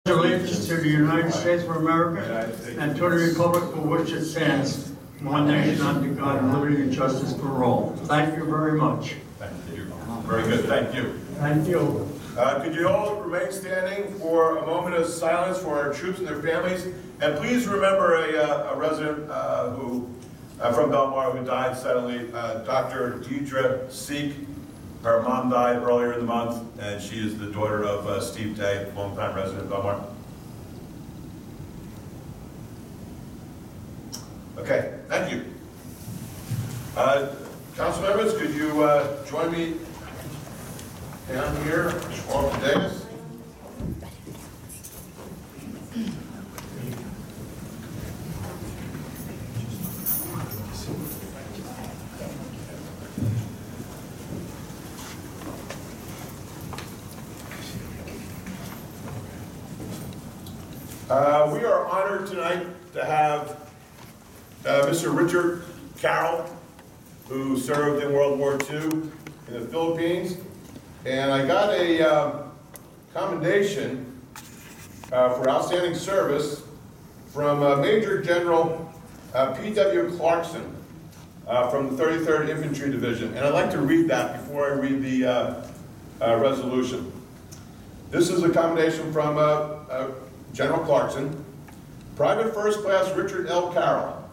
Allegiance to the United States of America and to the republic for which it stands, one nation under God, liberty and justice for all. Thank you very much. Thank you. Very good, thank you. Thank you. Could you all remain standing for a moment of silence for our troops and their families? And please remember a resident from Belmar who died suddenly, Dr. Deidre Seek. Her mom died earlier in the month, and she is the daughter of Steve Day, longtime resident of Belmar. Okay, thank you. Council members, could you join me down here off the dais? We are honored tonight to have Mr. Richard Carroll, who served in World War II in the Philippines. And I got a commendation for outstanding service from Major General P.W. Clarkson from the 33rd Infantry Division. And I'd like to read that before I read the resolution. This is a commendation from General Clarkson. Private First Class Richard L. Carroll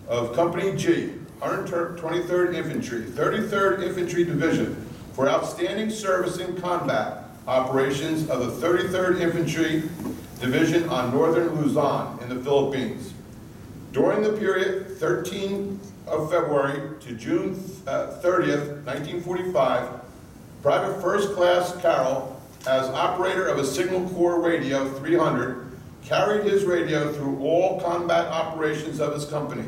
of Company G, 123rd Infantry, 33rd Infantry Division, for outstanding service in combat operations of the 33rd Infantry Division on northern Luzon in the Philippines. During the period 13th of February to June 30th, 1945, Private First Class Carroll, as operator of a Signal Corps Radio 300, carried his radio through all combat operations of his company.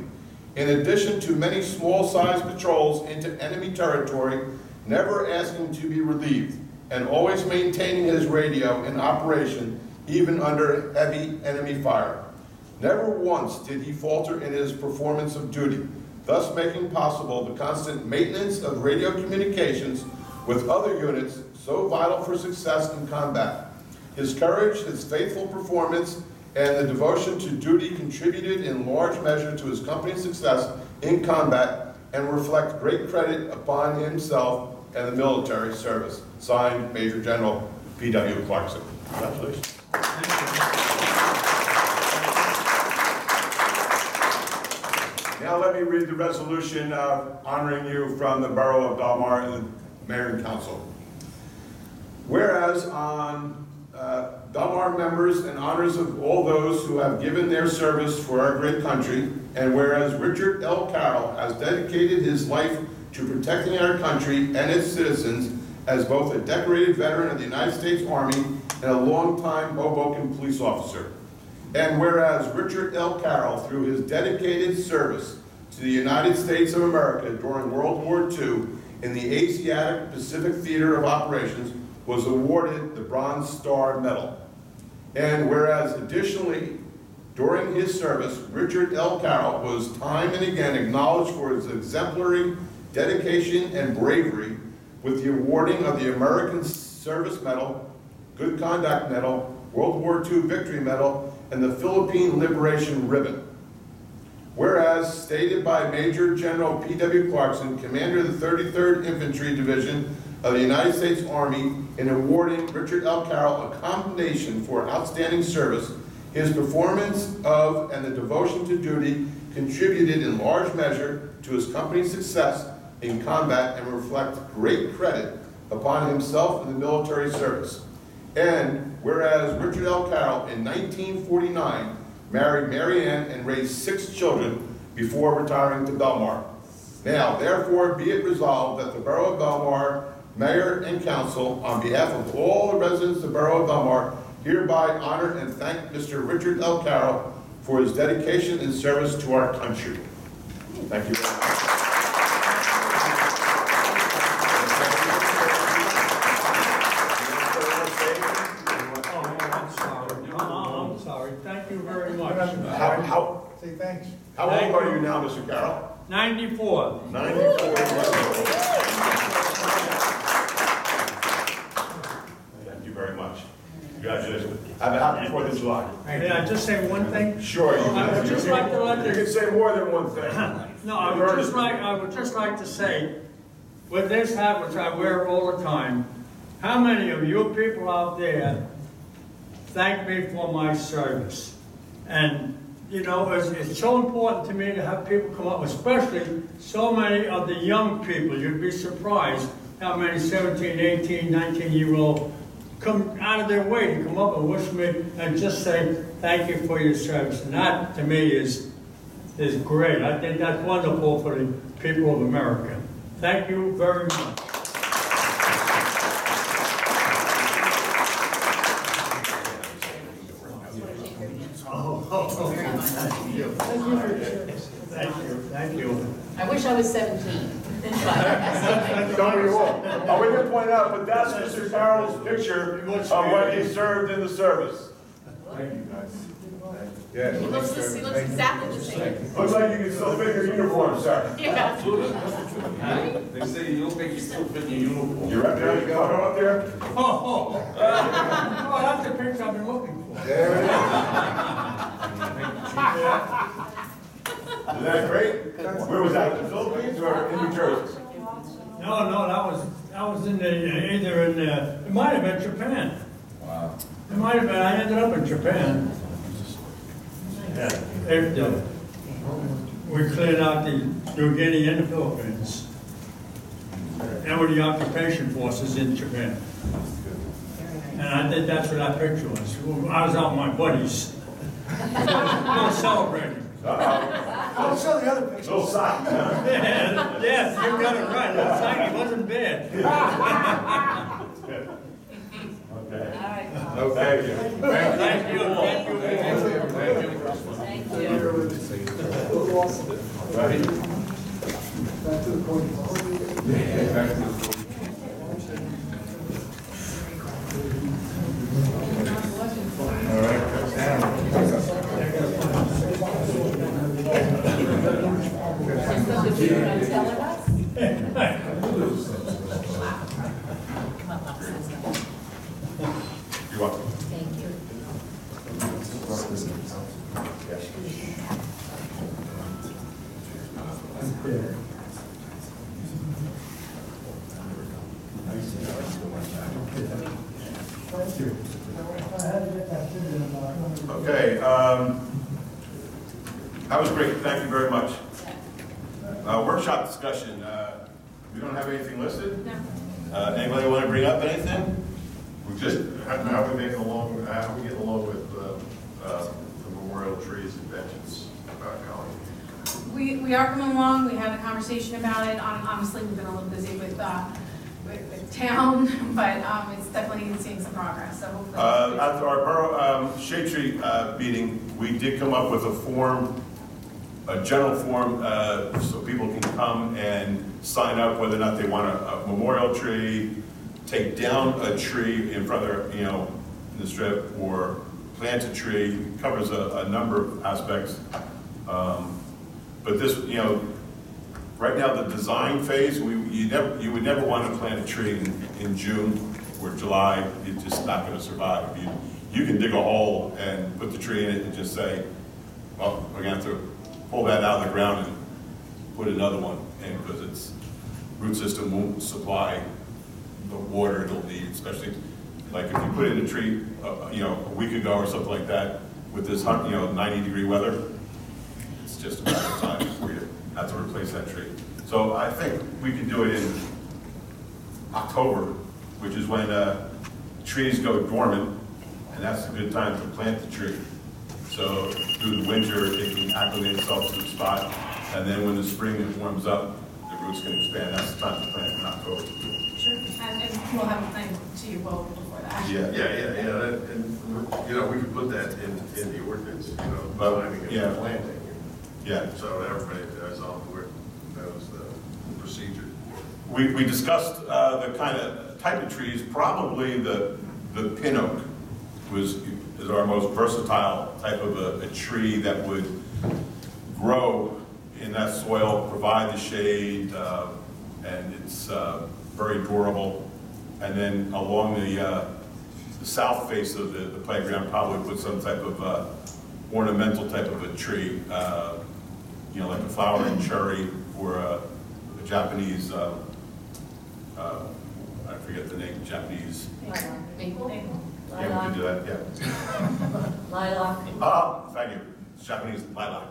In addition to many small-sized patrols into enemy territory, never asking to be relieved, and always maintaining his radio in operation even under heavy enemy fire. Never once did he falter in his performance of duty, thus making possible the constant maintenance of radio communications with other units so vital for success in combat. His courage, his faithful performance, and the devotion to duty contributed in large measure to his company's success in combat and reflect great credit upon himself and the military service. Signed, Major General P.W. Clarkson. Congratulations. Now let me read the resolution honoring you from the Borough of Belmar and the Mayor and Council. Whereas on Belmar members and honors of all those who have given their service for our great country, and whereas Richard L. Carroll has dedicated his life to protecting our country and its citizens as both a decorated veteran of the United States Army and a longtime Hoboken police officer. And whereas Richard L. Carroll, through his dedicated service to the United States of America during World War II in the Asiatic Pacific Theater of Operations, was awarded the Bronze Star Medal. And whereas additionally, during his service, Richard L. Carroll was time and again acknowledged for his exemplary dedication and bravery with the awarding of the American Service Medal, Good Conduct Medal, World War II Victory Medal, and the Philippine Liberation Ribbon. Whereas stated by Major General P.W. Clarkson, Commander of the 33rd Infantry Division of the United States Army, in awarding Richard L. Carroll a commendation for outstanding service, his performance of and the devotion to duty contributed in large measure to his company's success in combat and reflect great credit upon himself and the military service. And whereas Richard L. Carroll in 1949 married Mary Ann and raised 6 children before retiring to Belmar. Now, therefore, be it resolved that the Borough of Belmar, Mayor and Council, on behalf of all the residents of the Borough of Belmar, hereby honor and thank Mr. Richard L. Carroll for his dedication and service to our country. Thank you very much. I'm sorry. Thank you very much. Say thanks. How old are you now, Mr. Carroll? 94. 94. Congratulations. Have a happy 4th of July. May I just say one thing? Sure, you I would just like to let You can this, say more than one thing. no, I would just like to say, with this hat, which I wear all the time, how many of you people out there thank me for my service? And, you know, it's so important to me to have people come up, especially so many of the young people. You'd be surprised how many 17, 18, 19-year-olds come out of their way to come up and wish me and just say, thank you for your service. And that, to me, is great. I think that's wonderful for the people of America. Thank you very much. Thank you. I wish I was 17. Don't we all? We didn't point out, but that's Mr. Carroll's picture of when he served in the service. Thank you, guys. He looks exactly the same. Looks like you can still fit your uniform, sir. Yeah. They say you don't think you still fit in your uniform. You right there, you got her up there? Oh, that's the picture I've been looking for. There it Isn't that great? Where was that, the Philippines or in New Jersey? No, that was in either in it might have been Japan. Wow. It might have been. I ended up in Japan. After we cleared out the New Guinea and the Philippines, and with the occupation forces in Japan. And I think that's what that picture was. I was out with my buddies. We were celebrating. I'll show the other picture. Little sign, huh? Yes, you got it right. That sign wasn't bad. Okay. All right. Okay. Thank you. Thank you. Thank you. Ready? Back to the point. All right. You're welcome. Thank you. Okay, that was great, thank you very much. Workshop discussion, we don't have anything listed? No. Anybody want to bring up anything? We just, How are we getting along with the memorial trees and benches, Colleen? We are coming along. We had a conversation about it. Honestly, we've been a little busy with town, but it's definitely seeing some progress. So hopefully, at our borough shade tree meeting, we did come up with a form, a general form, so people can come and sign up whether or not they want a memorial tree, take down a tree in front of their, in the strip, or plant a tree. It covers a number of aspects. But this, right now the design phase, you would never want to plant a tree in June or July. It's just not going to survive. You can dig a hole and put the tree in it and just say, well, we're going to have to pull that out of the ground and put another one in, because its root system won't supply the water it'll need, especially like if you put in a tree, a week ago or something like that, with this 90-degree weather, it's just a matter of time before you have to replace that tree. So I think we can do it in October, which is when trees go dormant, and that's a good time to plant the tree. So through the winter, it can acclimate itself to the spot, and then when the spring it warms up, the roots can expand. That's the time to plant in October. sure. And we'll have a plan to you well before that. Yeah. And we can put that in the ordinance, But, timing yeah. of planting. Yeah. So everybody that's on board knows the procedure. We discussed the kind of type of trees. Probably the pin oak is our most versatile type of a tree that would grow in that soil, provide the shade, and it's very durable. And then along the south face of the playground, probably put some type of ornamental type of a tree, you know, like a flowering cherry or a Japanese, I forget the name, Japanese. Maple? Yeah, we can do that, yeah. Lilac. Ah, thank you. It's Japanese lilac.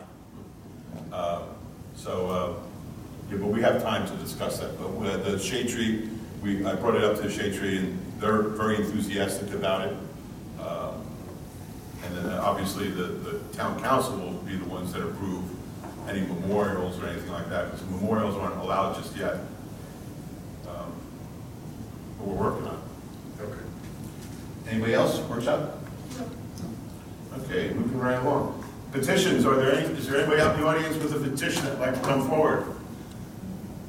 Yeah, but we have time to discuss that. But with the shade tree, I brought it up to the shade tree, and they're very enthusiastic about it. And then obviously the town council will be the ones that approve any memorials or anything like that, because memorials aren't allowed just yet. But we're working on it. Okay. Anybody else? Workshop? Okay, moving right along. Petitions, is there anybody out in the audience with a petition that'd like to come forward?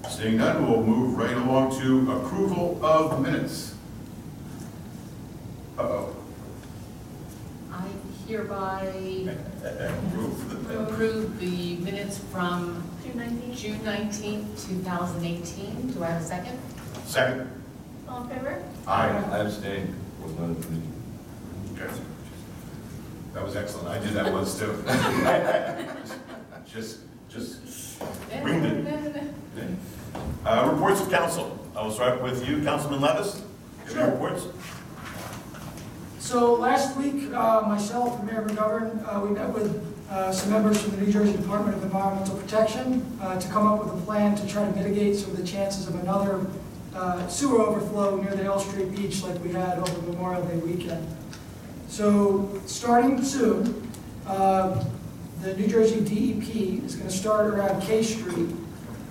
Seeing none, we'll move right along to approval of minutes. Uh-oh. I hereby approve the minutes from June 19th. June 19th, 2018. Do I have a second? Second. All in favor? Aye. I abstain. Was not in Okay. That was excellent. I did that once too. Just winged it. Reports of council. I will start with you, Councilman Levis. Give your reports. So last week, myself and Mayor McGovern, we met with some members from the New Jersey Department of Environmental Protection to come up with a plan to try to mitigate some of the chances of another sewer overflow near the L Street Beach like we had over Memorial Day weekend. So starting soon, the New Jersey DEP is going to start around K Street.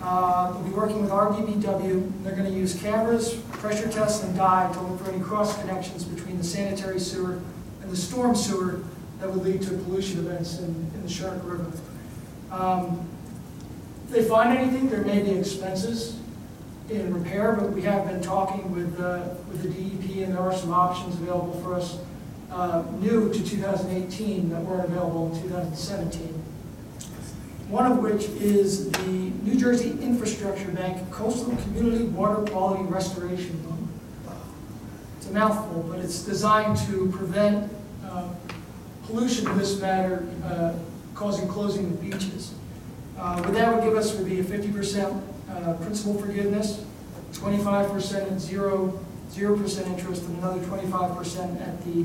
We'll be working with RDBW. They're going to use cameras, pressure tests, and dye to look for any cross connections between the sanitary sewer and the storm sewer that would lead to pollution events in the Shark River. If they find anything, there may be expenses in repair, but we have been talking with the DEP, and there are some options available for us new to 2018 that weren't available in 2017. One of which is the New Jersey Infrastructure Bank Coastal Community Water Quality Restoration Loan. It's a mouthful, but it's designed to prevent pollution in this matter causing closing of beaches. What that would give us would be a 50% principal forgiveness, 25% at 0% interest, and another 25% at the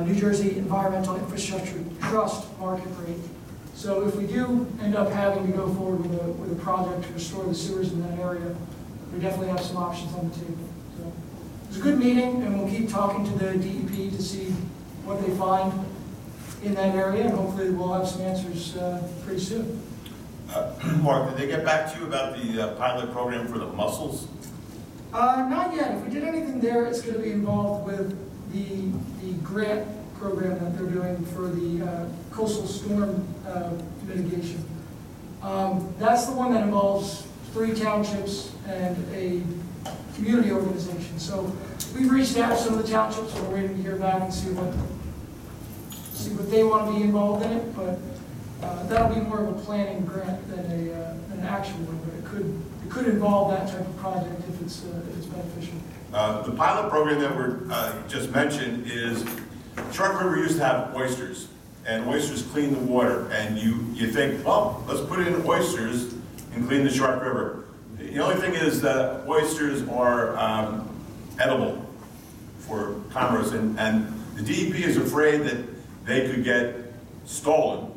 New Jersey Environmental Infrastructure Trust market rate. So if we do end up having to go forward with a project to restore the sewers in that area, we definitely have some options on the table. So it was a good meeting, and we'll keep talking to the DEP to see what they find in that area, and hopefully we'll have some answers pretty soon. Mark, did they get back to you about the pilot program for the mussels? Not yet. If we did anything there, it's going to be involved with the grant program that they're doing for the coastal storm mitigation. That's the one that involves 3 townships and a community organization. So we've reached out to some of the townships, and we're waiting to hear back and see what they want to be involved in it. But that'll be more of a planning grant than an actual one. But it could involve that type of project if it's beneficial. The pilot program that we're just mentioned is Shark River used to have oysters, and oysters clean the water. And you think, well, let's put in oysters and clean the Shark River. The only thing is that oysters are edible for commerce, and the DEP is afraid that they could get stolen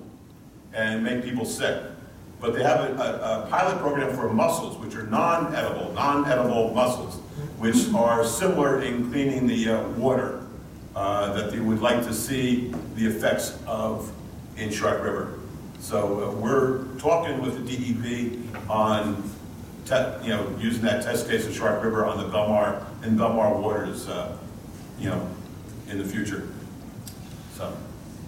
and make people sick. But they have a pilot program for mussels, which are non-edible mussels, which are similar in cleaning the water that they would like to see the effects of in Shark River. So we're talking with the DEP on using that test case of Shark River on the Belmar waters, in the future. So,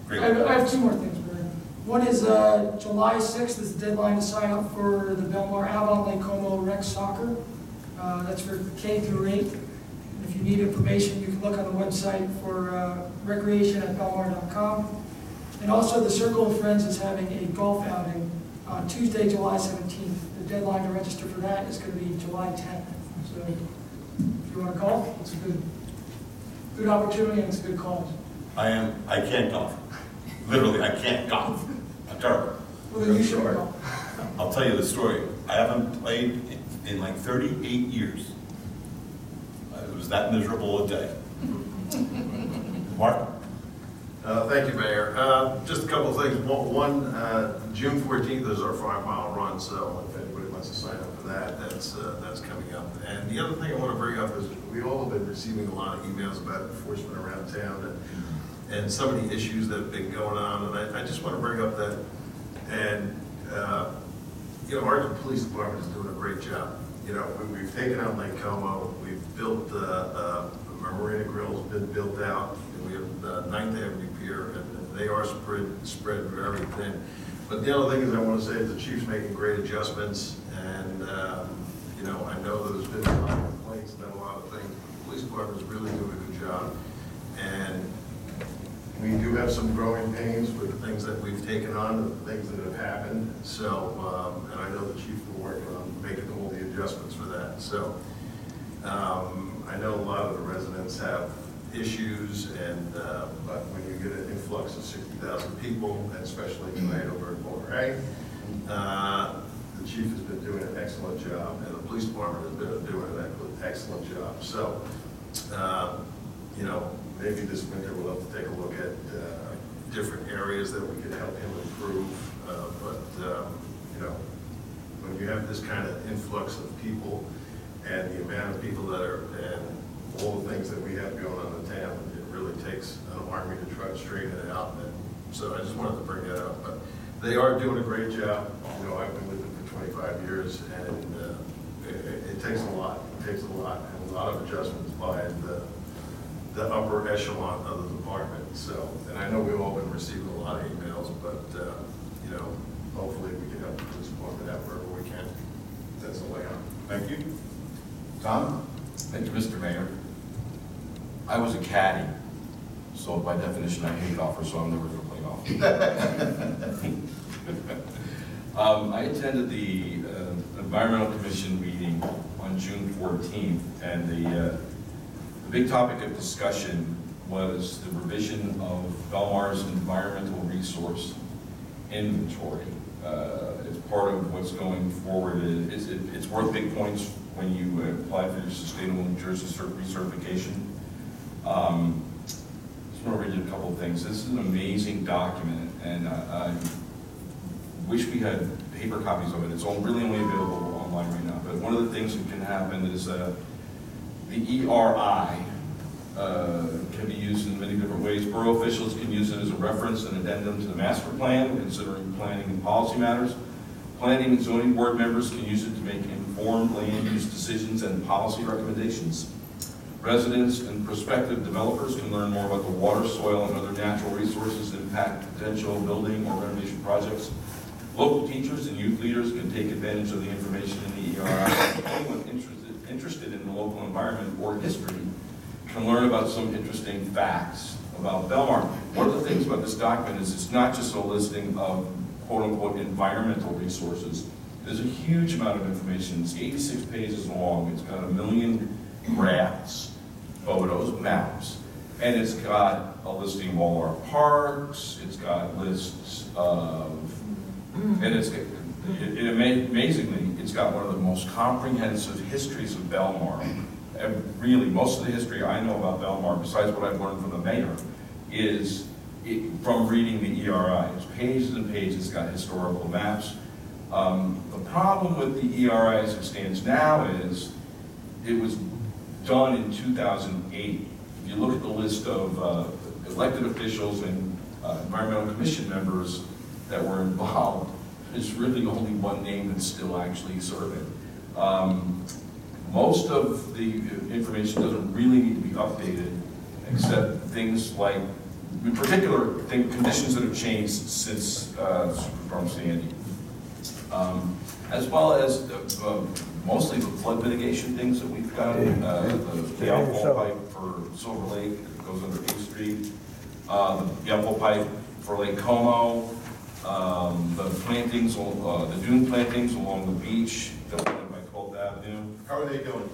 great. I have 2 more things, Barry. One is July 6th is the deadline to sign up for the Belmar Avon Lake Como Rec Soccer. That's for K through 8. And if you need information, you can look on the website for recreation@belmar.com. And also the Circle of Friends is having a golf outing on Tuesday, July 17th. The deadline to register for that is going to be July 10th. So if you want to golf, it's a good opportunity and it's a good cause. I can't golf. Literally, I can't golf. I'm terrible. Well, then you should go. I'll tell you the story. I haven't played in like 38 years. It was that miserable a day. Mark? Thank you, Mayor. Just a couple of things. One, June 14th is our 5-mile run, so if anybody wants to sign up for that, that's coming up. And the other thing I want to bring up is we all have been receiving a lot of emails about enforcement around town and some of the issues that have been going on. And I just want to bring up that, and you know, our police department is doing a great job. You know, we've taken out Lake Como, we've built, our Marina Grill's been built out, and we have the 9th Avenue Pier, and they are spread very thin. But the other thing is I want to say is the chief's making great adjustments, and, you know, I know there's been a lot of complaints and a lot of things. The police department is really doing a good job, and we do have some growing pains with the things that we've taken on and the things that have happened. So, and I know the chief's been working on making all the adjustments for that. So, I know a lot of the residents have issues, and but when you get an influx of 60,000 people, and especially tonight over at Belmar, the chief has been doing an excellent job, and the police department has been doing an excellent job. So, you know, maybe this winter we'll have to take a look at different areas that we can help him improve. You know, when you have this kind of influx of people and the amount of people that are, and all the things that we have going on in town, it really takes an army to try to straighten it out. And so I just wanted to bring that up. But they are doing a great job. You know, I've been with them for 25 years, and it takes a lot. It takes a lot, and a lot of adjustments by the upper echelon of the department. So, and I know we've all been receiving a lot of emails, but you know, hopefully we can help the police department out wherever we can. That's the way I'm. Thank you. Tom? Thank you, Mr. Mayor. I was a caddy, so by definition I hate golfers, so I'm never going to play golf. I attended the Environmental Commission meeting on June 14th, and the big topic of discussion was the revision of Belmar's environmental resource inventory. It's part of what's going forward. It's worth big points when you apply for your Sustainable New Jersey recertification. Just want to read you a couple of things. This is an amazing document, and I wish we had paper copies of it. It's really only available online right now. But one of the things that can happen is the ERI can be used in many different ways. Borough officials can use it as a reference and addendum to the master plan, considering planning and policy matters. Planning and zoning board members can use it to make informed land use decisions and policy recommendations. Residents and prospective developers can learn more about the water, soil, and other natural resources that impact potential building or renovation projects. Local teachers and youth leaders can take advantage of the information in the ERI. Anyone interested in the local environment or history can learn about some interesting facts about Belmar. One of the things about this document is it's not just a listing of quote-unquote environmental resources. There's a huge amount of information. It's 86 pages long. It's got 1 million graphs, photos, maps, and it's got a listing of all our parks. It's got lists of, and amazingly, it's got one of the most comprehensive histories of Belmar. And really, most of the history I know about Belmar, besides what I've learned from the mayor, is from reading the ERI. It's pages and pages. It's got historical maps. The problem with the ERI as it stands now is it was done in 2008. If you look at the list of elected officials and environmental commission members that were involved, there's really only one name that's still actually serving. Most of the information doesn't really need to be updated, except things like, in particular, conditions that have changed since Superstorm Sandy, as well as mostly the flood mitigation things that we've got. The outfall pipe for Silver Lake that goes under 8th Street, the outfall pipe for Lake Como, the plantings, the dune plantings along the beach that went by 12th Avenue. How are they doing?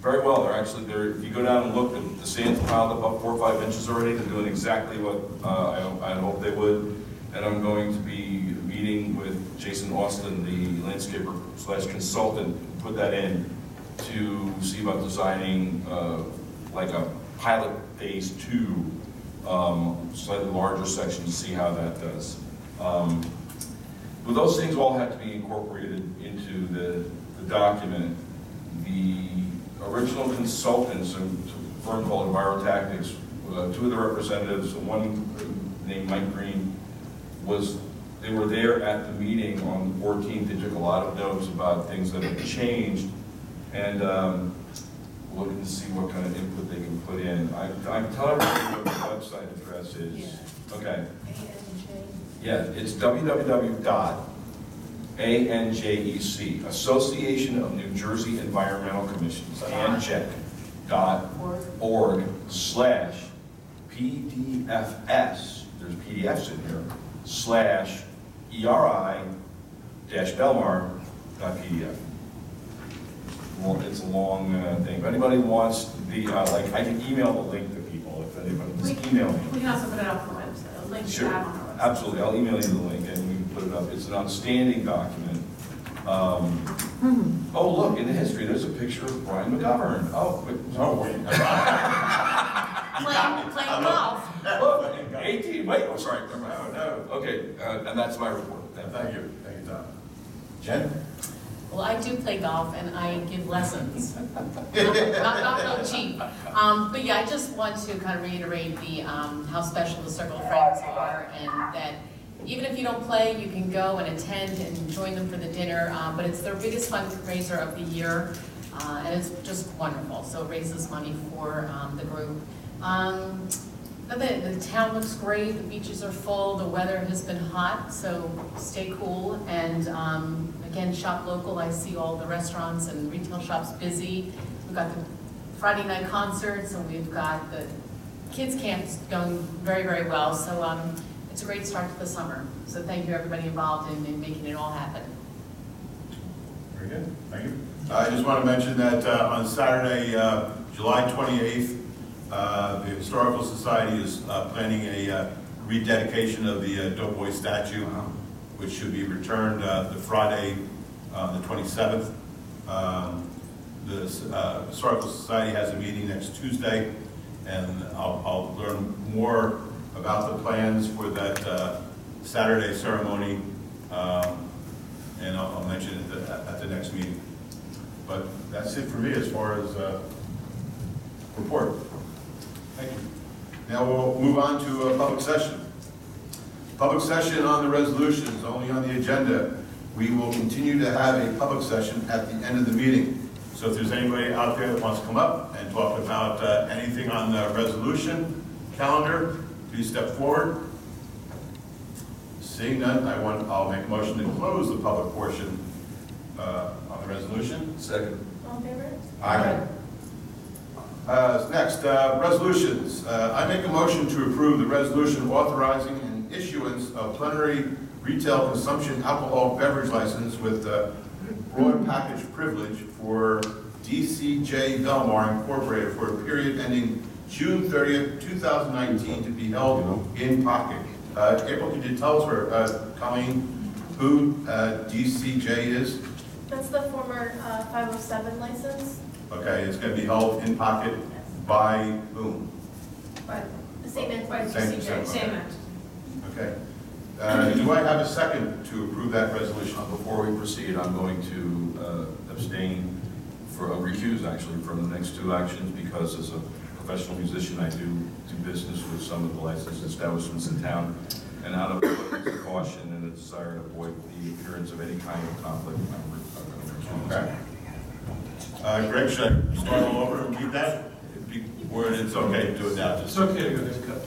Very well. If you go down and look, the sand's piled up about 4 or 5 inches already. They're doing exactly what I hope they would. And I'm going to be meeting with Jason Austin, the landscaper / consultant, who put that in to see about designing like a pilot phase 2, slightly larger section to see how that does. But those things all have to be incorporated into the document. The original consultants, a firm called Envirotactics, 2 of the representatives, one named Mike Green, they were there at the meeting on the 14th. They took a lot of notes about things that have changed, and looking to see what kind of input they can put in. I'm telling you what the website address is. Yeah. Okay. ANJ. Yeah, it's www.ANJEC, Association of New Jersey Environmental Commissions, ANJEC.org/PDFS, there's PDFs in here, /ERI-Belmar.pdf. Well, it's a long thing. If anybody wants to be, I can email the link to people, if anybody, just email me. We can also put it up on the website, a link to Sure, have on our website. absolutely. I'll email you the link and we can put it up. It's an outstanding document. Oh, look, in the history, there's a picture of Brian McGovern. Oh, wait. Playing golf. Look, 18, wait, oh, sorry. Oh, no. Okay, and that's my report. Thank you, Tom. Jen? Well, I do play golf and I give lessons. not cheap. But yeah, I just want to kind of reiterate how special the Circle of Friends are, and that even if you don't play, you can go and attend and join them for the dinner. But it's their biggest fundraiser of the year, and it's just wonderful. So it raises money for the group. The town looks great, the beaches are full, the weather has been hot, so stay cool. And again, shop local. I see all the restaurants and retail shops busy. We've got the Friday night concerts, and we've got the kids camps going very, very well. So it's a great start to the summer. So thank you everybody involved in making it all happen. Very good, thank you. I just want to mention that on Saturday, July 28th, the Historical Society is planning a rededication of the Doughboy statue, which should be returned the Friday, the 27th. The Historical Society has a meeting next Tuesday, and I'll learn more about the plans for that Saturday ceremony, and I'll mention it at the next meeting. But that's it for me as far as report. Thank you. Now we'll move on to a public session. Public session on the resolutions, only on the agenda. We will continue to have a public session at the end of the meeting. So if there's anybody out there that wants to come up and talk about anything on the resolution calendar, please step forward. Seeing none, I'll make a motion to close the public portion on the resolution. Second. All in favor? Aye. Next, resolutions. I make a motion to approve the resolution authorizing an issuance of plenary retail consumption alcohol beverage license with broad package privilege for DCJ Belmar Incorporated for a period ending June 30th, 2019 to be held in Pocket. April, could you tell us, Colleen, who DCJ is? That's the former 507 license, Okay, it's going to be held in Pocket by whom? but the same entity. Same. Same end. Okay. Do I have a second to approve that resolution? Before we proceed, I'm going to abstain recuse actually from the next 2 actions, because as a professional musician, I do business with some of the licensed establishments in town, and out of caution and a desire to avoid the appearance of any kind of conflict, I'm going to recuse. Okay. Greg, should I start all over and read that? Or it's okay to do it now? It's okay to go ahead and cut.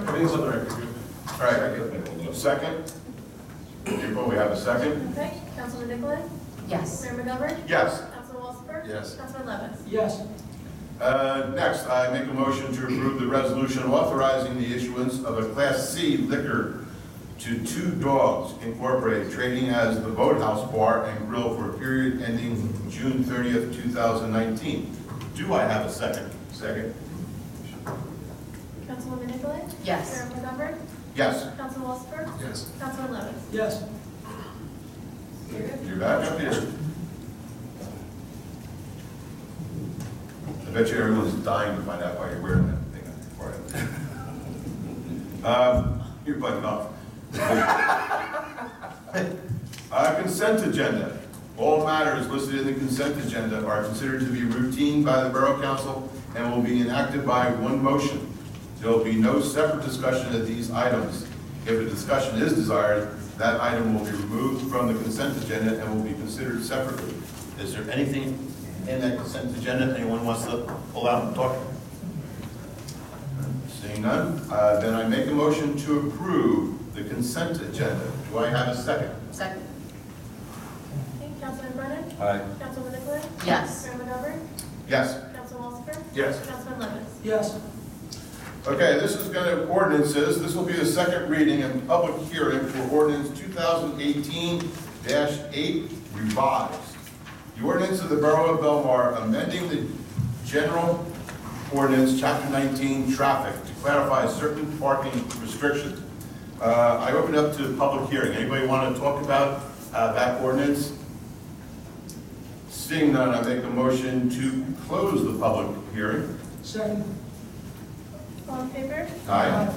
Everything's on the record. All right. Second? April, we have a second? Okay, Councilman Nicolay? Yes. Mayor McGovern? Yes. Councilman Walsifer? Yes. Councilman Levis? Yes. Next, I make a motion to approve the resolution authorizing the issuance of a Class C liquor to 2 Dogs Incorporated, trading as the Boathouse Bar and Grill for a period ending June 30th, 2019. Do I have a second? Second? Councilwoman Nicolay? Yes. Mayor McGovern? Yes. Councilman Walsifer? Yes. Councilman Levis? Yes. You're back up here. I bet you everyone's dying to find out why you're wearing that thing on your forehead. You're butting off. Consent agenda. All matters listed in the consent agenda are considered to be routine by the Borough Council and will be enacted by one motion. There will be no separate discussion of these items. If a discussion is desired, that item will be removed from the consent agenda and will be considered separately. Is there anything in that consent agenda anyone wants to pull out and talk? Seeing none, then I make a motion to approve the consent agenda. Do I have a second? Second? Okay, Councilman Brennan? Aye. Councilwoman Nicolay? Yes. Mayor McGovern? Yes. Councilman Walsifer? Yes. Councilman Levis? Yes. Okay, this is going to ordinances. This will be the second reading and public hearing for ordinance 2018-8 revised. The ordinance of the Borough of Belmar amending the general ordinance, chapter 19, traffic, to clarify certain parking restrictions. I open up to public hearing. Anybody want to talk about that ordinance? Seeing none, I make a motion to close the public hearing. Second. All in favor? Aye.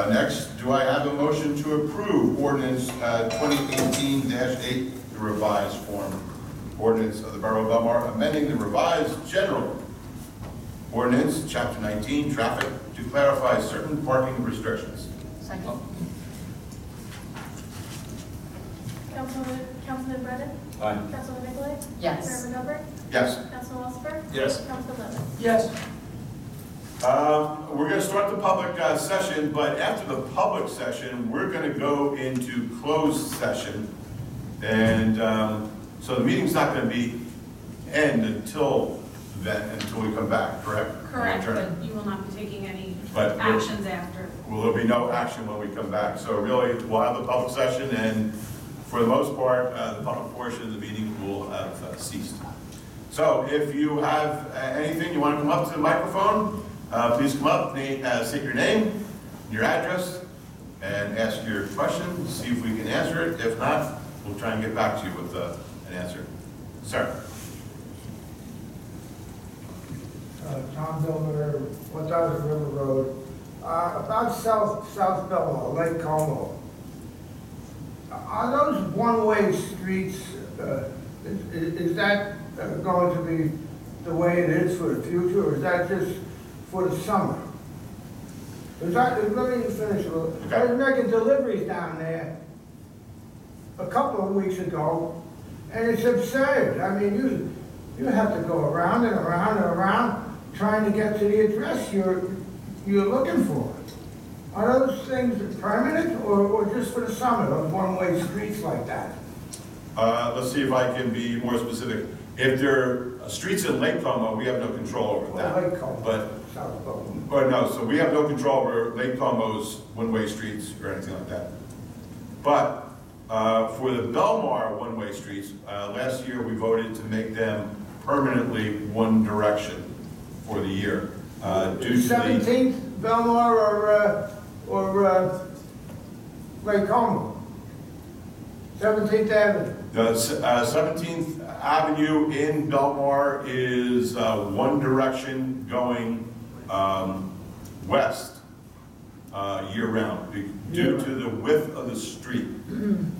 Next, do I have a motion to approve ordinance 2018-8, the revised form? Ordinance of the Borough of Belmar amending the revised general ordinance, chapter 19, traffic, to clarify certain parking restrictions. Second? Councilman Brennan? Aye. Councilwoman Nicolay? Yes. Mayor McGovern? Yes. Councilman Walsifer? Yes. Councilman Levis? Yes. We're going to start the public session, but after the public session, we're going to go into closed session. And so the meeting's not going to end until then, until we come back, correct? Correct, We'll but return. you will not be taking any But we're- actions after. Well, there'll be no action when we come back. So really, we'll have the public session, and for the most part, the public portion of the meeting will have ceased. So if you have anything, you want to come up to the microphone, please come up, state your name, your address, and ask your question, see if we can answer it. If not, we'll try and get back to you with an answer. Sir? Tom Belmar, 1000 River Road. About South Belmar, Lake Como. Are those one-way streets, is that going to be the way it is for the future, or is that just for the summer? Let me finish. Okay. I was making deliveries down there a couple of weeks ago, and it's absurd. I mean, you have to go around and around and around trying to get to the address you're looking for. Are those things permanent or just for the summer, those one-way streets like that? Let's see if I can be more specific. If there are streets in Lake Como, we have no control over that. Well, Lake Como, But South Belmar. But no, so we have no control over Lake Como's one-way streets or anything like that. But for the Belmar one-way streets, last year we voted to make them permanently one direction for the year. Due to the 17th Belmar or Lake Como? 17th Avenue. the 17th Avenue in Belmar is one direction going west year-round due to the width of the street.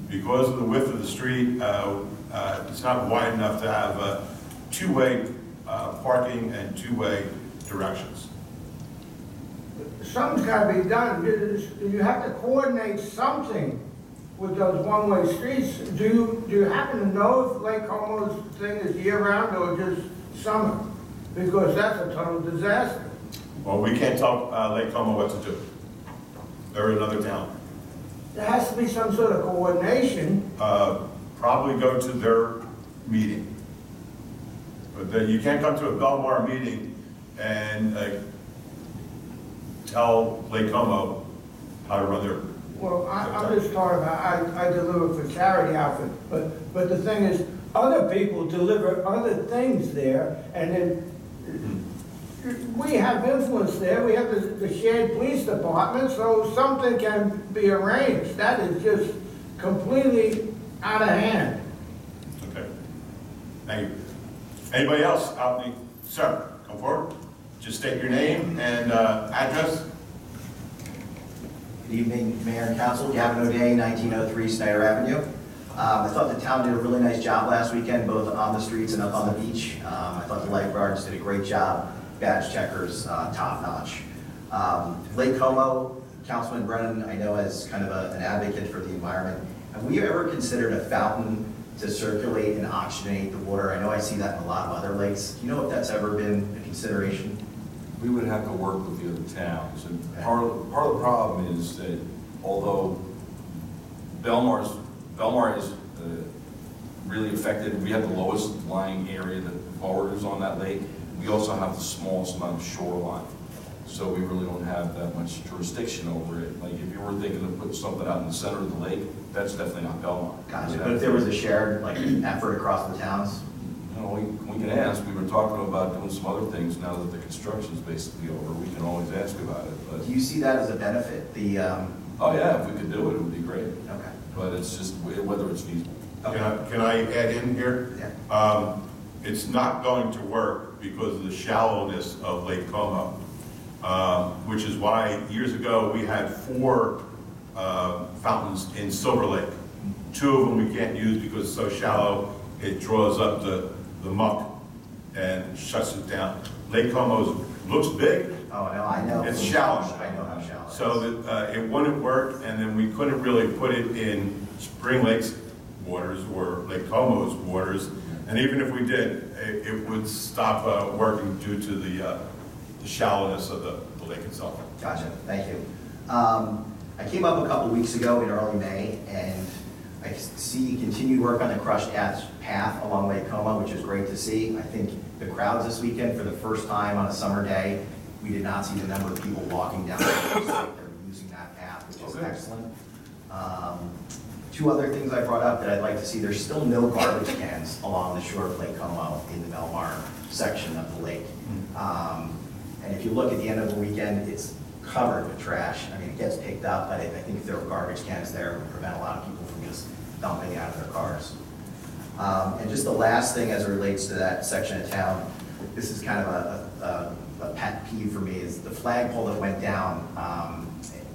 Because of the width of the street, it's not wide enough to have two-way parking and two-way directions. Something's got to be done. You have to coordinate something with those one-way streets. Do you happen to know if Lake Como's thing is year-round or just summer? Because that's a total disaster. Well, we can't tell Lake Como what to do. They're another town. There has to be some sort of coordination. Probably go to their meeting. But then you can't come to a Belmar meeting and tell Lake Como how to run their. Well, I'm just talking about, I deliver for charity outfit, but the thing is, other people deliver other things there, and then we have influence there, we have the shared police department, so something can be arranged. That is just completely out of hand. Okay. Thank you. Anybody else out there? Sir, come forward. Just state your name and address. Good evening, Mayor and Council. Gavin O'Day, 1903 Snyder Avenue. I thought the town did a really nice job last weekend, both on the streets and up on the beach. I thought the lifeguards did a great job. Badge checkers, top notch. Lake Como, Councilman Brennan, I know as kind of an advocate for the environment. Have we ever considered a fountain to circulate and oxygenate the water? I know I see that in a lot of other lakes. Do you know if that's ever been a consideration? We would have to work with the other towns, and part of the problem is that although Belmar is really affected, we have the lowest lying area, the borders on that lake. We also have the smallest amount of shoreline, so we really don't have that much jurisdiction over it. Like if you were thinking of putting something out in the center of the lake, that's definitely not Belmar. Gotcha. But if there was a shared effort across the towns? You know, we can ask. We were talking about doing some other things now that the construction is basically over. We can always ask about it. But Do you see that as a benefit? oh yeah, if we could do it, it would be great. Okay. But it's just whether it's feasible. Can I add in here? Yeah. It's not going to work because of the shallowness of Lake Como, which is why years ago we had 4 fountains in Silver Lake. 2 of them we can't use because it's so shallow, it draws up the muck and shuts it down. Lake Como looks big. Oh, no, I know. It's shallow. I know how shallow. So that it wouldn't work, and then we couldn't really put it in Spring Lake's waters or Lake Como's waters. And even if we did, it would stop working due to the shallowness of the lake itself. Gotcha, thank you. I came up a couple weeks ago in early May, and I see continued work on the crushed path along Lake Como, which is great to see. I think the crowds this weekend, for the first time on a summer day, we did not see the number of people walking down the lake. They're using that path, which is excellent. 2 other things I brought up that I'd like to see. There's still no garbage cans along the shore of Lake Como in the Belmar section of the lake. And if you look at the end of the weekend, it's covered with trash. I mean, it gets picked up, but I think if there were garbage cans there, it would prevent a lot of people from just dumping it out of their cars. And just the last thing as it relates to that section of town, this is kind of a pet peeve for me, is the flagpole that went down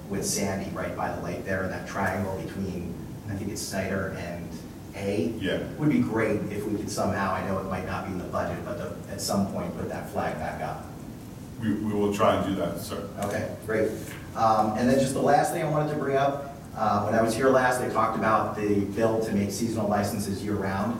with Sandy right by the lake there in that triangle between, I think it's Snyder and A. Yeah. Would be great if we could somehow, I know it might not be in the budget, but at some point put that flag back up. We will try and do that, sir. Okay, great. And then just the last thing I wanted to bring up, when I was here last, I talked about the bill to make seasonal licenses year-round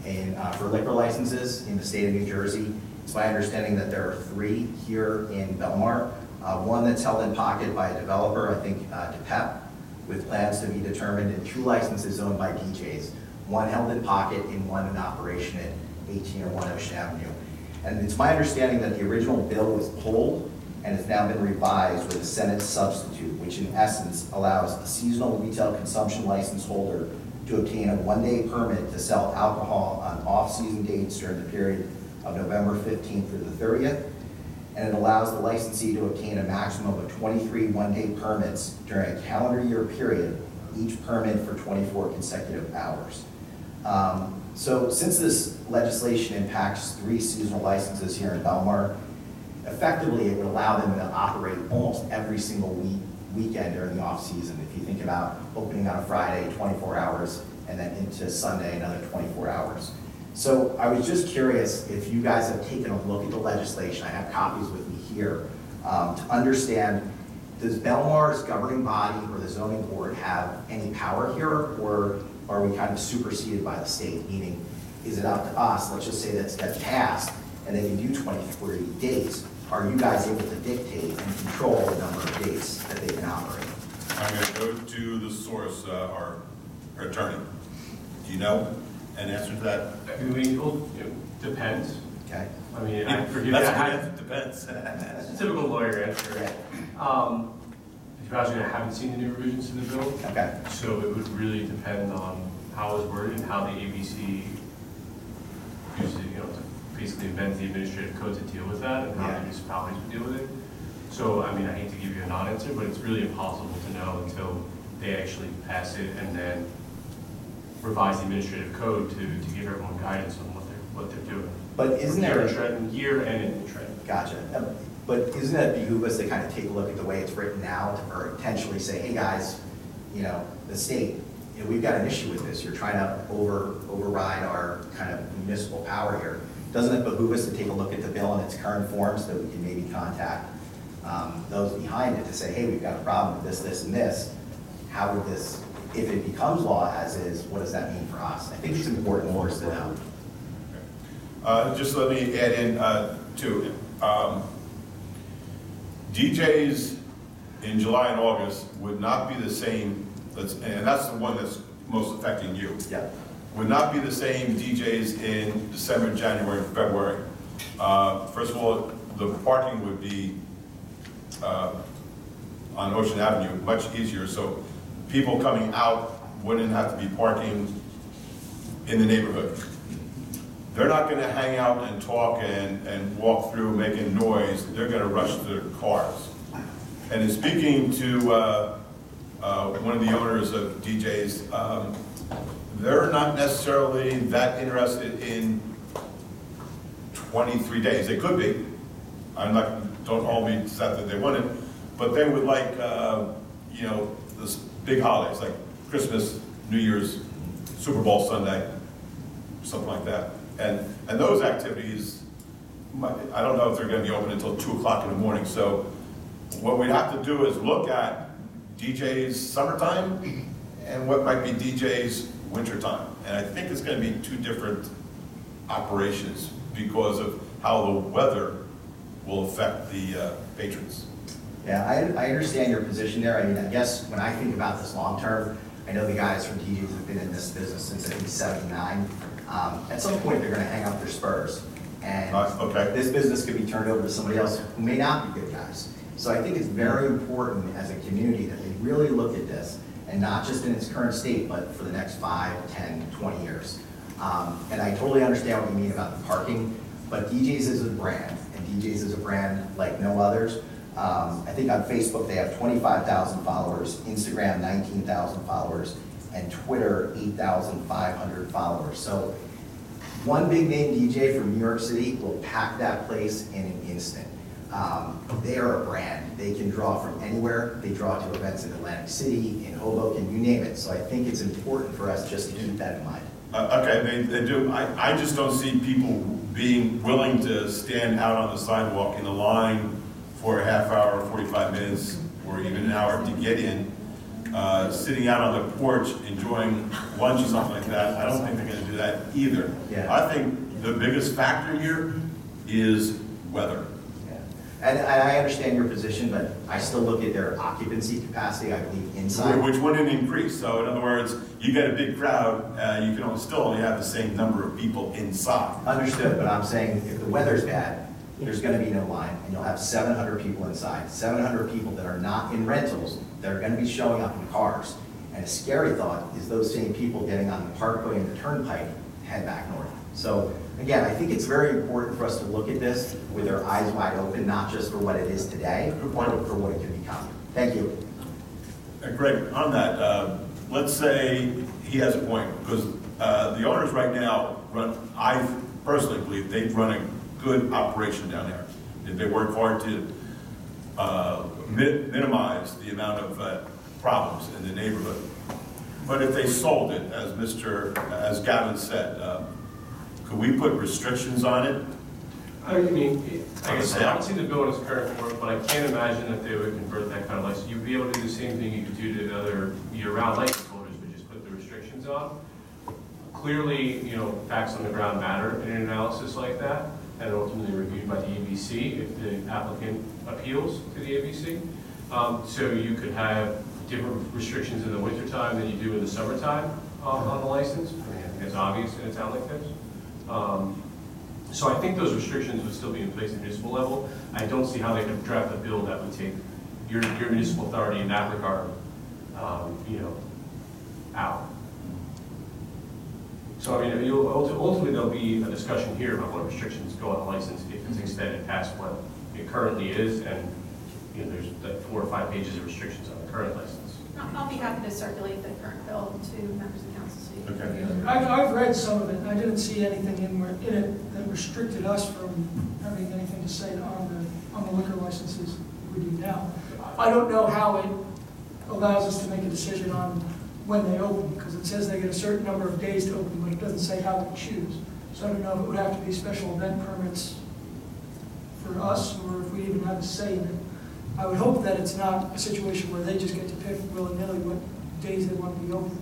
and for liquor licenses in the state of New Jersey. It's my understanding that there are 3 here in Belmar. One that's held in pocket by a developer, I think DePep, with plans to be determined, and 2 licenses owned by DJs. 1 held in pocket and 1 in operation at 1801 Ocean Avenue. And it's my understanding that the original bill was pulled and has now been revised with a Senate substitute, which in essence allows a seasonal retail consumption license holder to obtain a 1-day permit to sell alcohol on off-season dates during the period of November 15th through the 30th. And it allows the licensee to obtain a maximum of 23 1-day permits during a calendar year period, each permit for 24 consecutive hours. So since this legislation impacts 3 seasonal licenses here in Belmar, effectively it would allow them to operate almost every single weekend during the off-season. If you think about opening on a Friday, 24 hours, and then into Sunday, another 24 hours. So I was just curious if you guys have taken a look at the legislation. I have copies with me here to understand, does Belmar's governing body or the zoning board have any power here, or are we kind of superseded by the state? Meaning, is it up to us? Let's just say that's passed and they can do 23 days. Are you guys able to dictate and control the number of days that they can operate? I'm going to go to the source, our attorney. Do you know an answer to that? I mean, it depends. Okay. I mean, I forgive It depends. That's a typical lawyer answer. Yeah. Actually, I haven't seen the new revisions to the bill. Okay. So it would really depend on how it's worded and how the ABC uses it, to basically invent the administrative code to deal with that and how the municipalities would deal with it. So, I mean, I hate to give you a non-answer, but it's really impossible to know until they actually pass it and then revise the administrative code to give everyone guidance on what they're doing. But isn't there year and in trend? Gotcha. But isn't it behoove us to kind of take a look at the way it's written now, or potentially say, hey guys, you know, the state, you know, we've got an issue with this. You're trying to override our kind of municipal power here. Doesn't it behoove us to take a look at the bill in its current form so that we can maybe contact those behind it to say, hey, we've got a problem with this, this, and this. How would this, if it becomes law as is, what does that mean for us? I think it's important for us to know. Just let me add in too. DJs in July and August would not be the same, and that's the one that's most affecting you. Yeah. Would not be the same DJs in December, January, and February. First of all, the parking would be on Ocean Avenue much easier, so people coming out wouldn't have to be parking in the neighborhood. They're not going to hang out and talk and walk through making noise. They're going to rush to their cars. And in speaking to one of the owners of DJs, they're not necessarily that interested in 23 days. They could be. Don't hold me to that they want it, but they would like, you know, this big holidays like Christmas, New Year's, Super Bowl Sunday, something like that. And those activities, I don't know if they're going to be open until 2 o'clock in the morning. So what we'd have to do is look at DJs summertime and what might be DJs wintertime. And I think it's going to be 2 different operations because of how the weather will affect the patrons. Yeah, I understand your position there. I mean, I guess when I think about this long term, I know the guys from DJs have been in this business since I think '79. At some point, they're going to hang up their spurs. And this business could be turned over to somebody else who may not be good guys. So I think it's very important as a community that we really look at this, and not just in its current state, but for the next 5, 10, 20 years. And I totally understand what you mean about the parking, but DJs is a brand, and DJs is a brand like no others. I think on Facebook they have 25,000 followers, Instagram 19,000 followers, and Twitter 8,500 followers. So one big name DJ from New York City will pack that place in an instant. They are a brand. They can draw from anywhere. They draw to events in Atlantic City, in Hoboken, you name it. So I think it's important for us just to keep that in mind. Okay, they do. I just don't see people being willing to stand out on the sidewalk in a line for a half hour, 45 minutes, or even an hour to get in, sitting out on the porch, enjoying lunch or something like that. I don't think they're going to do that either. Yeah. I think the biggest factor here is weather. And I understand your position, but I still look at their occupancy capacity, I believe, inside. Which wouldn't increase. So in other words, you get a big crowd, you can still only have the same number of people inside. Understood, but I'm saying if the weather's bad, there's going to be no line, and you'll have 700 people inside. 700 people that are not in rentals, that are going to be showing up in cars. And a scary thought is those same people getting on the Parkway and the Turnpike head back north. So again, I think it's very important for us to look at this with our eyes wide open, not just for what it is today, but for what it can become. Thank you. Greg, on that, let's say he has a point, because the owners right now I personally believe they run a good operation down there. They work hard to minimize the amount of problems in the neighborhood. But if they sold it, as Gavin said, could we put restrictions on it? I mean, I guess I haven't seen the bill in its current form, but I can't imagine that they would convert that kind of license. You'd be able to do the same thing you could do to other year-round license holders, but just put the restrictions on. Clearly, you know, facts on the ground matter in an analysis like that, and ultimately reviewed by the ABC if the applicant appeals to the ABC. So you could have different restrictions in the wintertime than you do in the summertime on the license. I mean, I think it's obvious in a town like this. So I think those restrictions would still be in place at the municipal level. I don't see how they could draft a bill that would take your municipal authority in that regard, you know, out. So, I mean, ultimately, there'll be a discussion here about what restrictions go on the license if it's extended past what it currently is, and, you know, there's like 4 or 5 pages of restrictions on the current license. I'll be happy to circulate the current bill to members of the council. So you can- Okay. I've read some of it, and I didn't see anything in it that restricted us from having anything to say on the liquor licenses we do now. I don't know how it allows us to make a decision on when they open, because it says they get a certain number of days to open, but it doesn't say how to choose. So I don't know if it would have to be special event permits for us, or if we even have a say in it. I would hope that it's not a situation where they just get to pick willy-nilly what days they want to be open.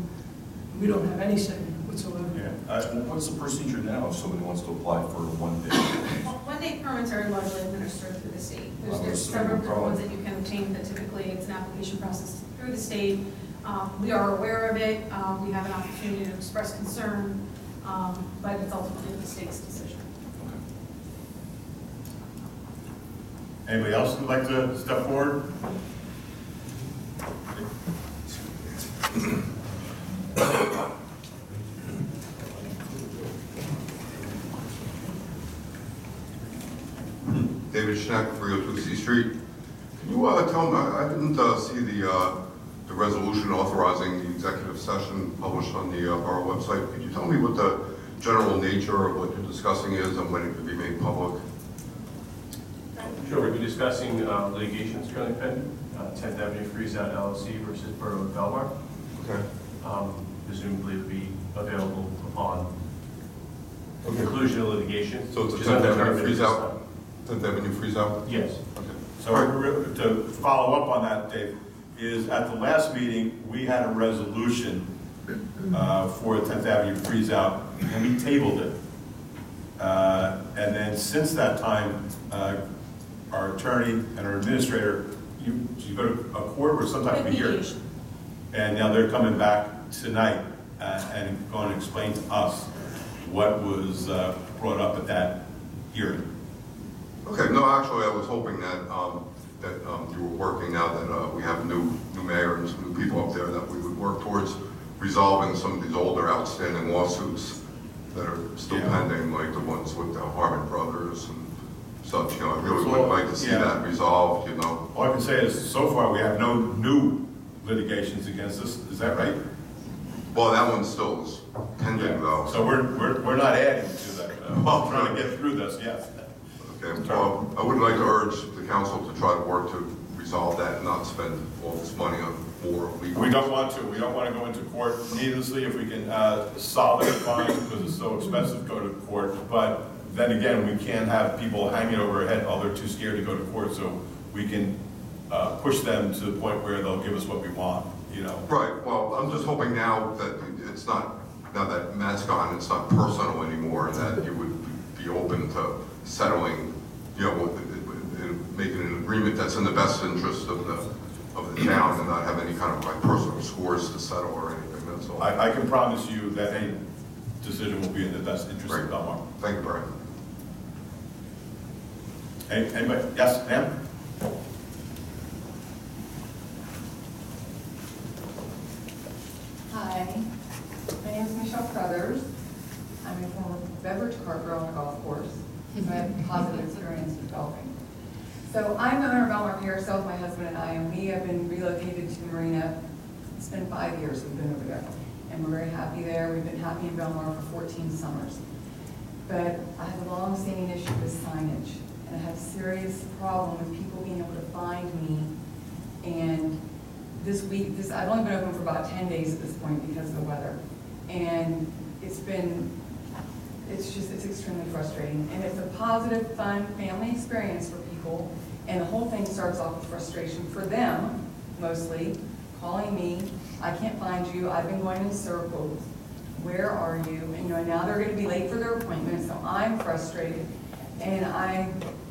We don't have any say in it whatsoever. Yeah. What's the procedure now if somebody wants to apply for a 1 day? Well, one-day permits are largely administered through the state. There's so several no problem. ones that you can obtain, but typically it's an application process through the state. We are aware of it. We have an opportunity to express concern, but it's ultimately the state's decision. Anybody else who'd like to step forward? David Schneck, 302 C Street. Can you tell me, I didn't see the resolution authorizing the executive session published on the borough website. Could you tell me what the general nature of what you're discussing is and when it could be made public? Sure, we'll be discussing litigations currently pending, 10th Avenue Freeze-Out LLC versus Borough of Belmar. Okay. Presumably would be available upon conclusion of litigation. So it's a which is 10th Avenue undetermined at this freeze-out? 10th Avenue freeze-out? Yes. Okay. So to follow up on that, Dave, is at the last meeting, we had a resolution for the 10th Avenue freeze-out, and we tabled it. And then since that time, our attorney and our administrator, you go to a court or sometime a year. Mediation. And now they're coming back tonight and going to explain to us what was brought up at that hearing. Okay, no, actually, I was hoping that you were working now that we have a new mayor and some new people up there, that we would work towards resolving some of these older outstanding lawsuits that are still pending, like the ones with the Harmon brothers and such. You know, I really would like to see that resolved, you know. All I can say is, so far, we have no new litigations against us. Is that right? Well, that one still is pending, though. So we're not adding to that. We're trying to get through this, yes. Okay, well, I would like to urge the council to try to work to resolve that and not spend all this money on more legal. We don't want to. We don't want to go into court needlessly. If we can solve it, fine, because it's so expensive to go to court. But then again, we can't have people hanging over our head while they're too scared to go to court. So we can push them to the point where they'll give us what we want, you know. Right, well, I'm just hoping now that it's not, now that Matt's gone, it's not personal anymore, and that you would be open to settling, you know, making an agreement that's in the best interest of the town and not have any kind of like personal scores to settle or anything, that's all. I can promise you that any decision will be in the best interest of Belmar. Thank you, Brian. Anybody? Yes, ma'am? Hi, my name is Michelle Crothers. I'm a former beverage cart girl on a golf course, so I have positive experience with golfing. So I'm the owner of Belmar Pier, so my husband and I, and we have been relocated to the marina. It's been 5 years we've been over there, and we're very happy there. We've been happy in Belmar for 14 summers. But I have a long-standing issue with signage, and I have a serious problem with people being able to find me. And this week, I've only been open for about 10 days at this point because of the weather. And it's extremely frustrating. And it's a positive, fun, family experience for people. And the whole thing starts off with frustration for them, mostly, calling me, I can't find you, I've been going in circles, where are you? And you know, now they're gonna be late for their appointment, so I'm frustrated. And I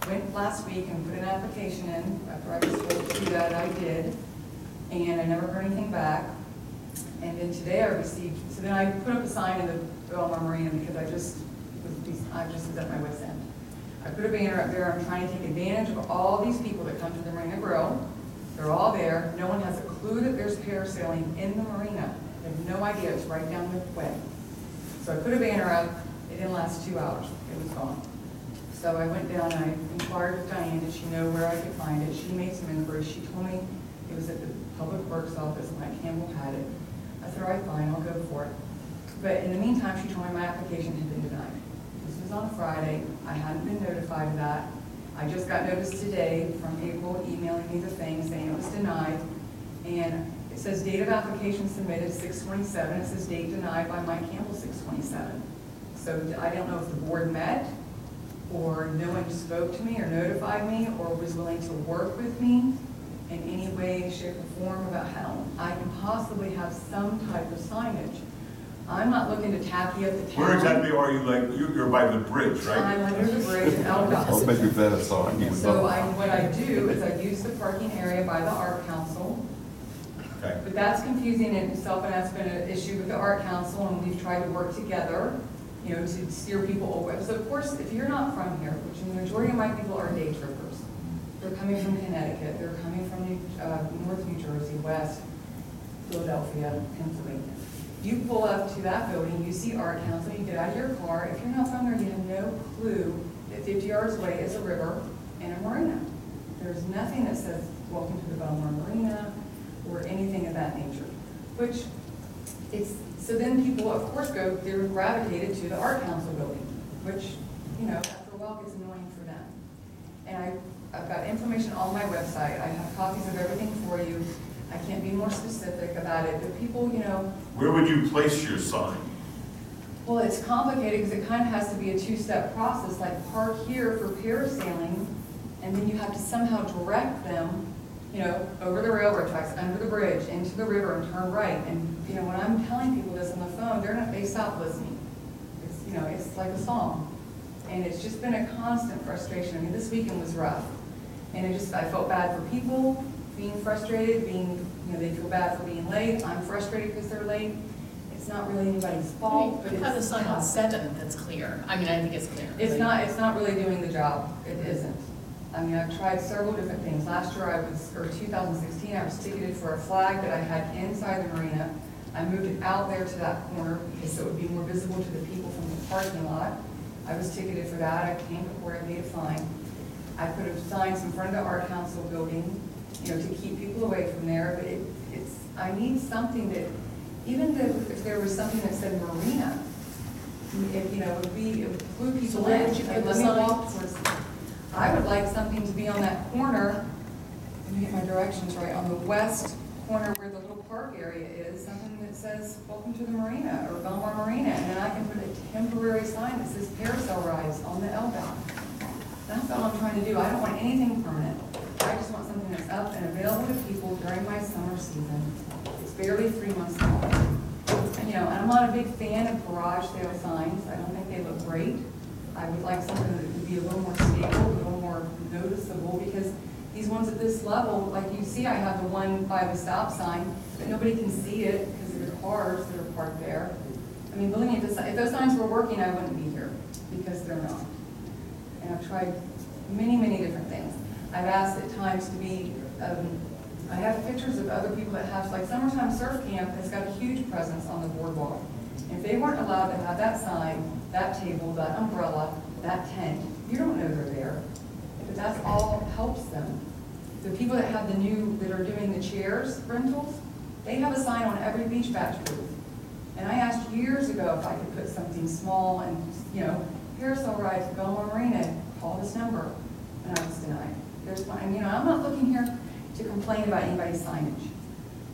went last week and put an application in, after I was told to do that, I did. And I never heard anything back. And then today I received, so then I put up a sign in the Belmar Marina because I just was at my wit's end. I put a banner up there, I'm trying to take advantage of all these people that come to the Marina Grill. They're all there, no one has a clue that there's parasailing in the marina. They have no idea, it's right down the way. So I put a banner up, it didn't last 2 hours, it was gone. So I went down and I inquired with Diane, did she know where I could find it? She made some inquiries, she told me it was at the Public Works office, Mike Campbell had it. I said, all right, fine, I'll go for it. But in the meantime, she told me my application had been denied. This was on a Friday, I hadn't been notified of that. I just got notice today from April emailing me the thing saying it was denied. And it says date of application submitted 6/27, it says date denied by Mike Campbell 6/27. So I don't know if the board met, or no one spoke to me or notified me, or was willing to work with me in any way, shape, or form about how I can possibly have some type of signage. I'm not looking to tacky up the town. Where exactly are you? Like, you're by the bridge, right? I'm under the bridge in Eldon. I'll make you better, so I need to So know. what I do is I use the parking area by the Art Council. Okay. But that's confusing in itself, and that's been an issue with the Art Council, and we've tried to work together, you know, to steer people away. So of course, if you're not from here, which the majority of my people are day trippers, they're coming from Connecticut, they're coming from North New Jersey, West, Philadelphia, Pennsylvania. You pull up to that building, you see Art Council, you get out of your car. If you're not from there, you have no clue that 50 yards away is a river and a marina. There's nothing that says, welcome to the Belmar Marina, or anything of that nature. Which, so then people, of course, they're gravitated to the Art Council building, which, you know, after a while gets annoying for them. And I've got information on my website. I have copies of everything for you. I can't be more specific about it, but people, you know. Where would you place your sign? Well, it's complicated because it kind of has to be a two-step process, like park here for parasailing, and then you have to somehow direct them, you know, over the railroad tracks, under the bridge, into the river, and turn right. And, you know, when I'm telling people this on the phone, they stop listening. It's, you know, it's like a song. And it's just been a constant frustration. I mean, this weekend was rough. And I felt bad for people being frustrated, you know, they feel bad for being late. I'm frustrated because they're late. It's not really anybody's fault, but You have the sign on 7 that's clear. I mean, I think it's clear. It's not really doing the job. It isn't. I mean, I've tried several different things. Last year 2016, I was ticketed for a flag that I had inside the marina. I moved it out there to that corner so it would be more visible to the people from the parking lot. I was ticketed for that. I came to court, I made a fine. I put up signs in front of the Art Council building, you know, to keep people away from there. But I need something that, even if there was something that said marina, it would clue people So where in. would you put the Let me sign? walk towards. I would like something to be on that corner. Let me get my directions right. On the west corner where the little park area is, something that says "Welcome to the Marina" or Belmar Marina, and then I can put a temporary sign that says "Parasail Rides" on the L-down. That's all I'm trying to do. I don't want anything permanent. I just want something that's up and available to people during my summer season. It's barely 3 months long. And, you know, I'm not a big fan of garage sale signs. I don't think they look great. I would like something that would be a little more stable, a little more noticeable, because these ones at this level, like you see, I have the one by the stop sign, but nobody can see it because of the cars that are parked there. I mean, believe me, if those signs were working, I wouldn't be here, because they're not. And I've tried many, many different things. I've asked at times to be, I have pictures of other people that have, like Summertime Surf Camp has got a huge presence on the boardwalk. If they weren't allowed to have that sign, that table, that umbrella, that tent, you don't know they're there. But that's all helps them. The people that have that are doing the chairs rentals, they have a sign on every beach batch booth. And I asked years ago if I could put something small and, you know, Parasail Rides at Belmar Marina, call this number, and I was denied. And, you know, I'm not looking here to complain about anybody's signage.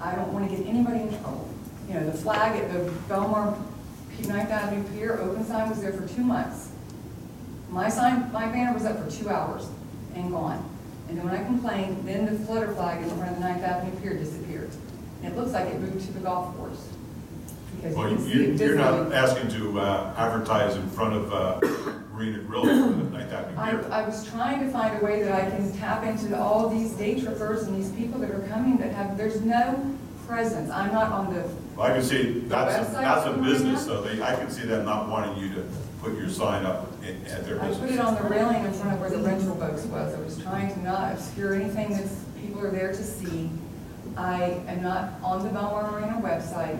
I don't want to get anybody in trouble. You know, the flag at the Belmar 9th Avenue Pier open sign was there for 2 months. My banner was up for 2 hours and gone. And then when I complained, then the flutter flag in front of the 9th Avenue Pier disappeared. And it looks like it moved to the golf course. Because Well, you can see it you're not visibly. asking to advertise in front of Marina Grill for the Ninth Avenue Pier. I was trying to find a way that I can tap into all these day trippers and these people that are coming there's no presence. I'm not on the, Well, I can see that's website a for business, Marina? so I can see them not wanting you to put your sign up at their I business. put it on the railing in front of where the rental box was. I was trying to not obscure anything that people are there to see. I am not on the Belmar Marina website.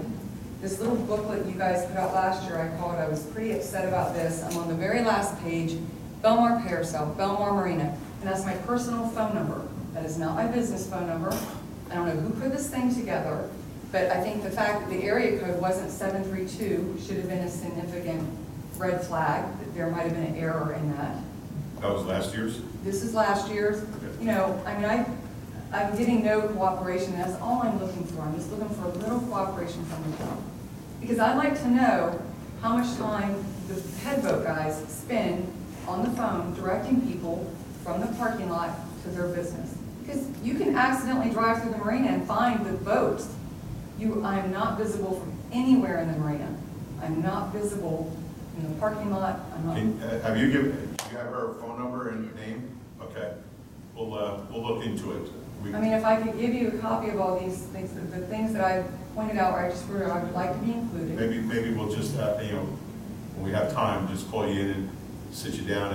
This little booklet you guys put out last year, I was pretty upset about this. I'm on the very last page, Belmar Parasail, Belmar Marina, and that's my personal phone number. That is not my business phone number. I don't know who put this thing together, but I think the fact that the area code wasn't 732 should have been a significant red flag, that there might have been an error in that. That was last year's? This is last year's. You know, I mean, I'm getting no cooperation. That's all I'm looking for. I'm just looking for a little cooperation from the town. Because I'd like to know how much time the head boat guys spend on the phone directing people from the parking lot to their business. Because you can accidentally drive through the marina and find the boats. I am not visible from anywhere in the marina. I'm not visible in the parking lot. I'm not. Do you have her phone number and name? Okay, we'll look into it. I mean, if I could give you a copy of all these things, the things that I pointed out where I just wrote, I would like to be included. Maybe we'll just, when we have time, just call you in and sit you down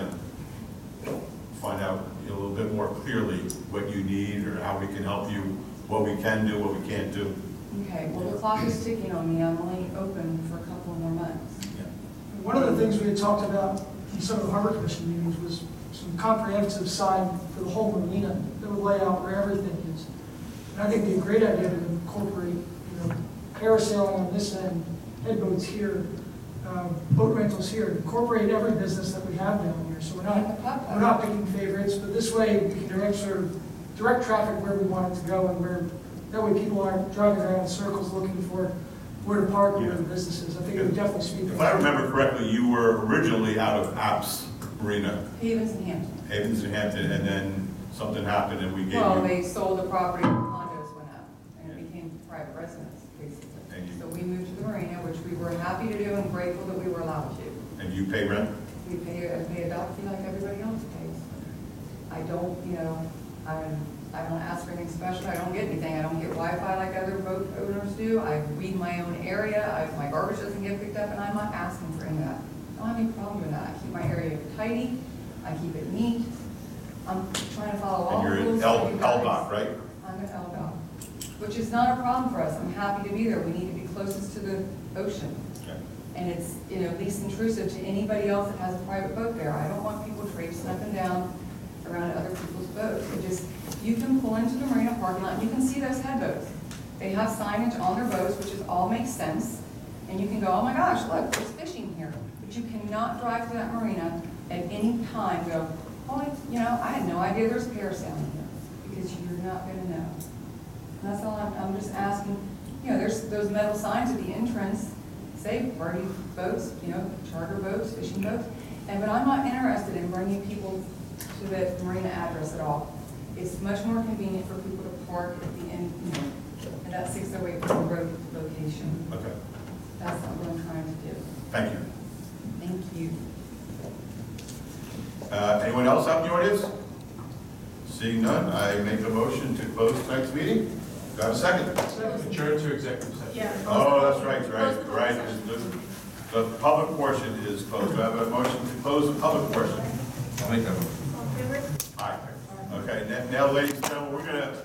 and find out a little bit more clearly what you need or how we can help you, what we can do, what we can't do. Okay, well, the clock is ticking on me. I'm only open for a couple more months. Yeah. One of the things we had talked about in some of the Harbor Commission meetings was some comprehensive sign for the whole marina that would lay out where everything is. And I think it'd be a great idea to incorporate, parasailing on this end, headboats here, boat rentals here, incorporate every business that we have down here. So we're not picking favorites, but this way we can direct traffic where we want it to go, and that way people aren't driving around in circles looking for where to park or where the business is. I think it would definitely speak. If I remember correctly, you were originally out of Apps Marina. Havens and Hampton. Havens and Hampton, and then something happened and we gave Well, you. they sold the property, the condos went up, and it became private residence, basically. So we moved to the marina, which we were happy to do and grateful that we were allowed to. And you pay rent? I pay a dock fee like everybody else pays. I don't, I don't ask for anything special. I don't get anything. I don't get Wi-Fi like other boat owners do. I weed my own area. My garbage doesn't get picked up, and I'm not asking for any of that. I don't have any problem with that. I keep my area tidy. I keep it neat. I'm trying to follow all the rules. And you're at LDOT, right? I'm at LDOT, which is not a problem for us. I'm happy to be there. We need to be closest to the ocean. Okay. And it's, least intrusive to anybody else that has a private boat there. I don't want people traipsing up and down around other people's boats. You can pull into the marina parking lot, and you can see those headboats. They have signage on their boats, which all makes sense. And you can go, oh my gosh, look, there's fishing here. But you cannot drive to that marina at any time and go, oh, I had no idea there's parasailing here. Because you're not going to know. And that's all I'm just asking. There's those metal signs at the entrance, say party boats, charter boats, fishing boats. But I'm not interested in bringing people to the marina address at all. It's much more convenient for people to park at the end, at that 608 Road location. Okay. That's not what I'm trying to do. Thank you. Thank you. Anyone else out in the audience? Seeing none, I make a motion to close tonight's meeting. Do I have a second? Adjourn to executive session. Yeah. Oh, that's right. The public portion is closed. Do I have a motion to close the public portion? I'll make that motion. All in favor? Aye. Okay, now, ladies and gentlemen, we're going to